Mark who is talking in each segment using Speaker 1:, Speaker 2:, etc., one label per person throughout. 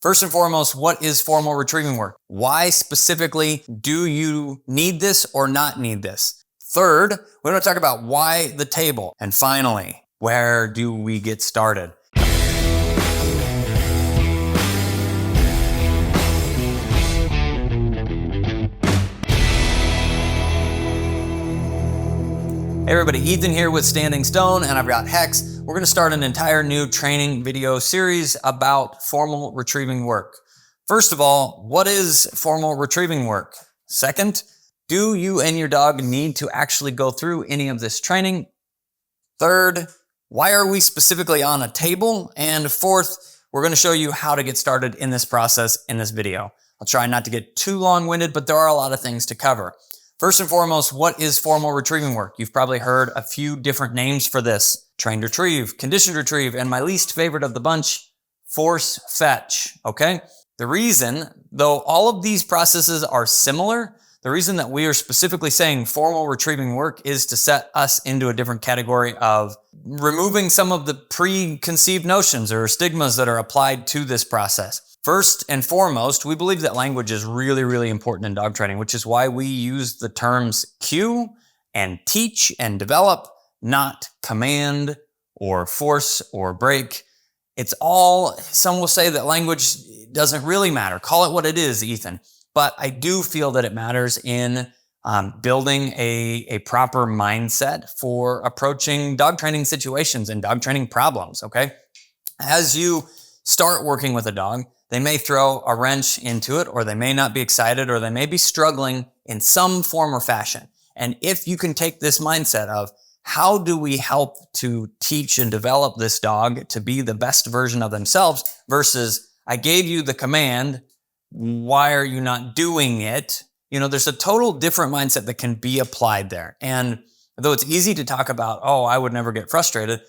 Speaker 1: First and foremost, what is formal retrieving work? Why specifically do you need this or not need this? Third, we're going to talk about why the table. And finally, where do we get started? Hey everybody, Ethan here with Standing Stone, and I've got Hex. We're going to start an entire new training video series about formal retrieving work. First of all, what is formal retrieving work? Second, do you and your dog need to actually go through any of this training? Third, why are we specifically on a table? And fourth, we're going to show you how to get started in this process in this video. I'll try not to get too long-winded, but there are a lot of things to cover. First and foremost, what is formal retrieving work? You've probably heard a few different names for this. Trained retrieve, conditioned retrieve, and my least favorite of the bunch, force fetch, okay? The reason, though all of these processes are similar, the reason that we are specifically saying formal retrieving work is to set us into a different category of removing some of the preconceived notions or stigmas that are applied to this process. First and foremost, we believe that language is really, really important in dog training, which is why we use the terms cue and teach and develop, not command or force or break. It's all, some will say that language doesn't really matter. Call it what it is, Ethan. But I do feel that it matters in building a proper mindset for approaching dog training situations and dog training problems, okay? As you start working with a dog, they may throw a wrench into it, or they may not be excited, or they may be struggling in some form or fashion. And if you can take this mindset of how do we help to teach and develop this dog to be the best version of themselves versus I gave you the command, why are you not doing it? You know, there's a total different mindset that can be applied there. And though it's easy to talk about, oh, I would never get frustrated,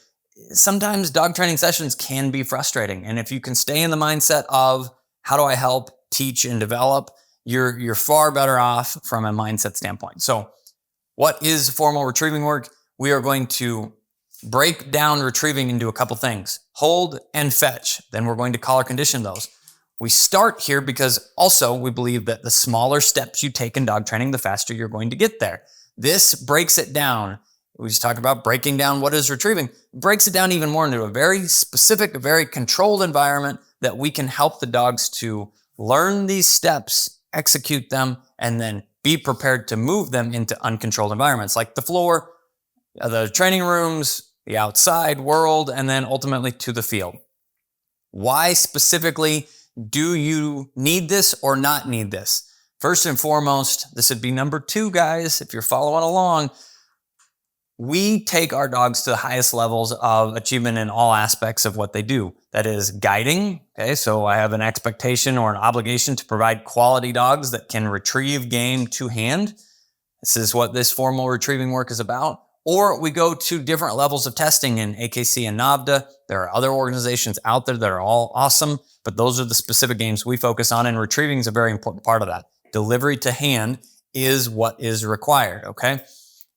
Speaker 1: sometimes dog training sessions can be frustrating. And if you can stay in the mindset of how do I help teach and develop, you're far better off from a mindset standpoint. So what is formal retrieving work? We are going to break down retrieving into a couple things, hold and fetch. Then we're going to collar condition those. We start here because also we believe that the smaller steps you take in dog training, the faster you're going to get there. This breaks it down. We just talked about breaking down what is retrieving, breaks it down even more into a very specific, very controlled environment that we can help the dogs to learn these steps, execute them, and then be prepared to move them into uncontrolled environments like the floor, the training rooms, the outside world, and then ultimately to the field. Why specifically do you need this or not need this? First and foremost, this would be number 2, guys, if you're following along. We take our dogs to the highest levels of achievement in all aspects of what they do. That is guiding. Okay, so I have an expectation or an obligation to provide quality dogs that can retrieve game to hand. This is what this formal retrieving work is about. Or we go to different levels of testing in AKC and NAVDA. There are other organizations out there that are all awesome, but those are the specific games we focus on, and retrieving is a very important part of that. Delivery to hand is what is required, okay?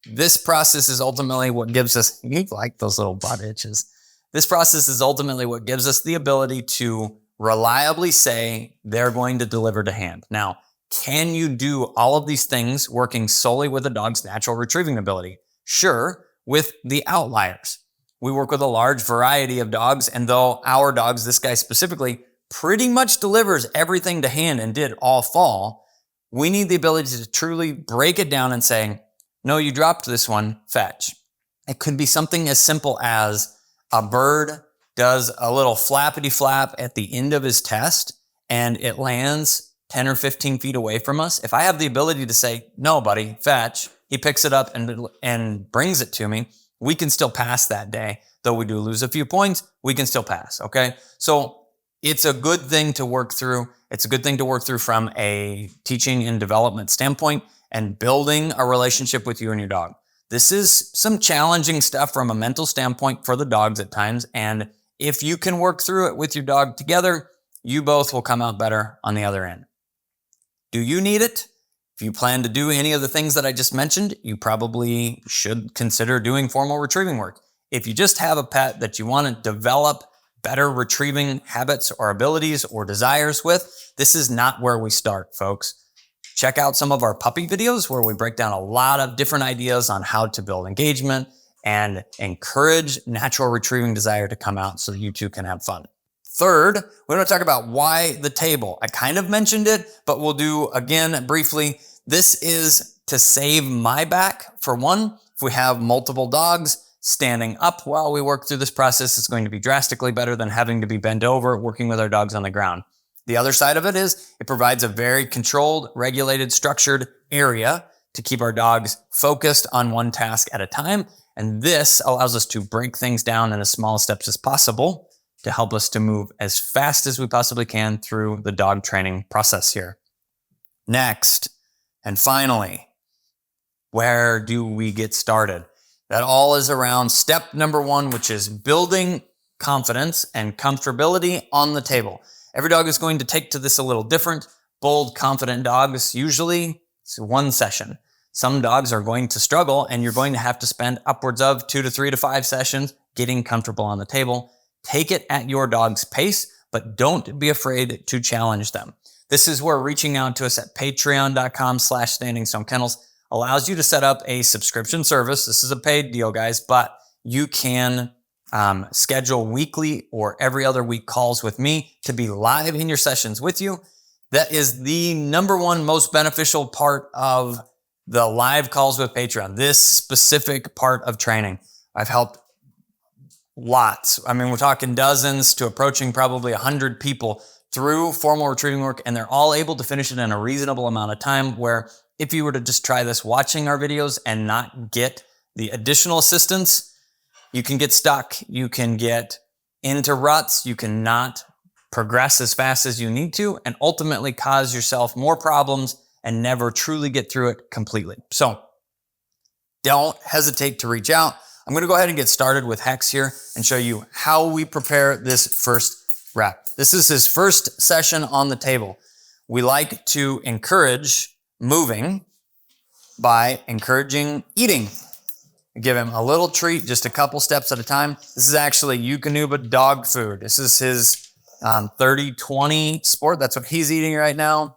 Speaker 1: This process is ultimately what gives us, you like those little butt itches. This process is ultimately what gives us the ability to reliably say they're going to deliver to hand. Now, can you do all of these things working solely with a dog's natural retrieving ability? Sure, with the outliers. We work with a large variety of dogs, and though our dogs, this guy specifically, pretty much delivers everything to hand and did all fall, we need the ability to truly break it down and say, no, you dropped this one, fetch. It could be something as simple as a bird does a little flappity flap at the end of his test and it lands 10 or 15 feet away from us. If I have the ability to say, no, buddy, fetch, he picks it up and brings it to me, we can still pass that day. Though we do lose a few points, we can still pass, okay? So it's a good thing to work through. It's a good thing to work through from a teaching and development standpoint and building a relationship with you and your dog. This is some challenging stuff from a mental standpoint for the dogs at times. And if you can work through it with your dog together, you both will come out better on the other end. Do you need it? If you plan to do any of the things that I just mentioned, you probably should consider doing formal retrieving work. If you just have a pet that you want to develop better retrieving habits or abilities or desires with, this is not where we start, folks. Check out some of our puppy videos where we break down a lot of different ideas on how to build engagement and encourage natural retrieving desire to come out so that you too can have fun. Third, we're going to talk about why the table. I kind of mentioned it, but we'll do again briefly. This is to save my back. For one, if we have multiple dogs, standing up while we work through this process is going to be drastically better than having to be bent over working with our dogs on the ground. The other side of it is it provides a very controlled, regulated, structured area to keep our dogs focused on one task at a time. And this allows us to break things down in as small steps as possible to help us to move as fast as we possibly can through the dog training process here. Next, and finally, where do we get started? That all is around step number one, which is building confidence and comfortability on the table. Every dog is going to take to this a little different. Bold, confident dogs, usually it's one session. Some dogs are going to struggle and you're going to have to spend upwards of 2 to 3 to 5 sessions getting comfortable on the table. Take it at your dog's pace, but don't be afraid to challenge them. This is where reaching out to us at patreon.com/Standing Stone Kennels allows you to set up a subscription service. This is a paid deal, guys, but you can schedule weekly or every other week calls with me to be live in your sessions with you. That is the number one most beneficial part of the live calls with Patreon, this specific part of training. I've helped lots. I mean, we're talking dozens to approaching probably 100 people through formal retrieving work, and they're all able to finish it in a reasonable amount of time, where if you were to just try this watching our videos and not get the additional assistance, you can get stuck. You can get into ruts. You cannot progress as fast as you need to and ultimately cause yourself more problems and never truly get through it completely. So don't hesitate to reach out. I'm going to go ahead and get started with Hex here and show you how we prepare this first rep. This is his first session on the table. We like to encourage moving by encouraging eating. Give him a little treat, just a couple steps at a time. This is actually Eukanuba dog food. This is his 30-20 sport. That's what he's eating right now.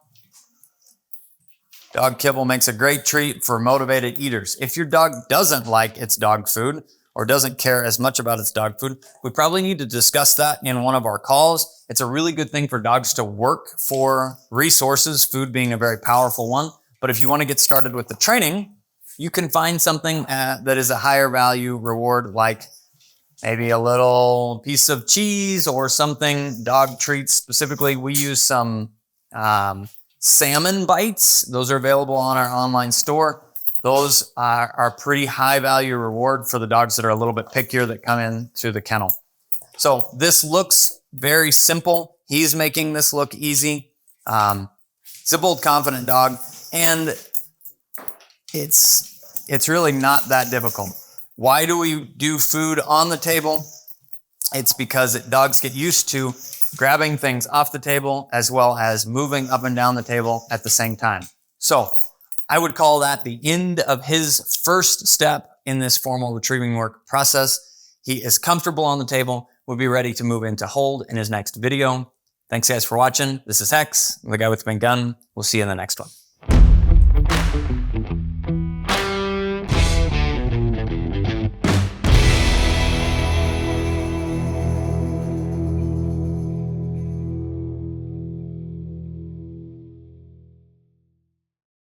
Speaker 1: Dog kibble makes a great treat for motivated eaters. If your dog doesn't like its dog food or doesn't care as much about its dog food, we probably need to discuss that in one of our calls. It's a really good thing for dogs to work for resources, food being a very powerful one. But if you want to get started with the training, you can find something that is a higher value reward, like maybe a little piece of cheese or something, dog treats. Specifically, we use some salmon bites. Those are available on our online store. Those are pretty high value reward for the dogs that are a little bit pickier that come into the kennel. So this looks very simple. He's making this look easy. It's a bold, confident dog, and it's really not that difficult. Why do we do food on the table? It's because dogs get used to grabbing things off the table as well as moving up and down the table at the same time. So I would call that the end of his first step in this formal retrieving work process. He is comfortable on the table. We'll be ready to move into hold in his next video. Thanks guys for watching. This is Hex, the guy with the big gun. We'll see you in the next one.